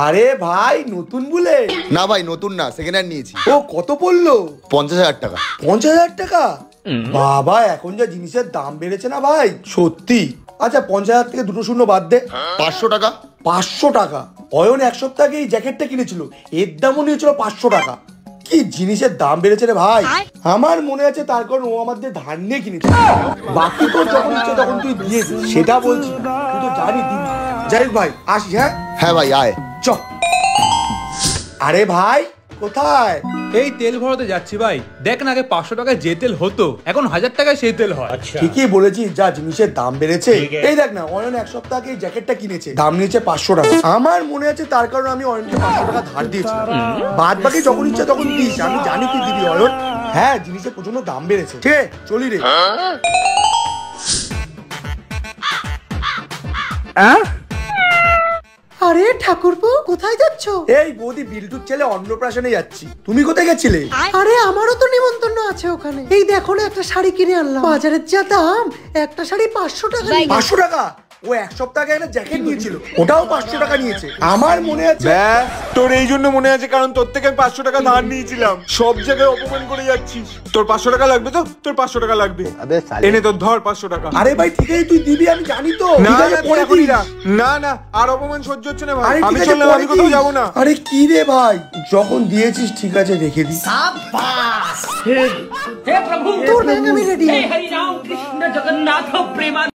আরে ভাই নতুন বুলেট? না ভাই নতুন না, সেকেন্ড হ্যান্ড নিয়েছি। ও কত পড়লো? 50,000 টাকা। 50,000 টাকা? বাবা এখন যা জিনিসের দাম বেড়েছে না ভাই, সত্যি। আচ্ছা 50,000 থেকে দুটো শূন্য বাদ দে। 500 টাকা। 500 টাকা? অয়ন এক সপ্তাহ আগে এই জ্যাকেটটা কিনেছিল, এর দামও নিয়েছিল 500 টাকা। কি জিনিসের দাম বেড়েছে রে ভাই। আমার মনে আছে তার কারণ ও আমাদের ধার নিয়ে কিনেছে, বাকি তোর যখন ইচ্ছে তখন তুই দিয়েছিস, সেটা বলছি তুই তো জানি দিবি। যাই হোক ভাই আসি। হ্যাঁ হ্যাঁ ভাই আয়। চ। আরে ভাই কোথায়? এই তেল ভরাতে যাচ্ছি ভাই। দেখ না, আগে 500 টাকায় যে তেল হতো এখন 1000 টাকায় সেই তেল হয়। ঠিকই বলেছিস, যা জিনিসের দাম বেড়েছে। এই দেখ না, অয়ন এক সপ্তাহ আগে এই জ্যাকেটটা কিনেছে, দাম নিয়েছে 500 টাকা। আমার মনে আছে তার কারণে আমি অয়নকে 500 টাকা ধার দিয়েছিলাম। বাদ বাকি যখন ইচ্ছা তখন দিস, আমি জানি তুই দিবি অয়ন। হ্যাঁ জিনিসের প্রচন্ড দাম বেড়েছে। ঠিক আছে চলি রে। আরে ঠাকুরপো কোথায় যাচ্ছ? এই বৌদি, বিল্টুর ছেলে অন্নপ্রাশনে যাচ্ছি। তুমি কোথায় গেছিলে? আরে আমারও তো নিমন্ত্রণ আছে ওখানে। এই দেখো না, একটা শাড়ি কিনে আনলাম। বাজারের যা দাম, একটা শাড়ি 500 টাকা। 500 টাকা? ও এক সপ্তাহ আগে একটা জ্যাকেট নিয়েছিল, ওটাও 500 টাকা নিয়েছে। আমার মনে আছে। তোর এই জন্য মনে আছে, কারণ তোর থেকে আমি 500 টাকা ধার নিয়েছিলাম। সব জায়গায় অপমান করে যাচ্ছিস। তোর 500 টাকা লাগবে তো? তোর 500 টাকা লাগবে। এনে তোর ধর 500 টাকা। আরে ভাই ঠিক আছে তুই দিবি, আমি জানি তো। না না আর অপমান সহ্য হচ্ছে না ভাই। আরে আমি ঠিক আছে চললাম, আমি কোথাও যাবো না। আরে কি রে ভাই, যখন দিয়েছিস ঠিক আছে রেখে দিস। তোর ব্যাগ আমি রেডি। हरि राम कृष्ण जगन्नाथ प्रेमा।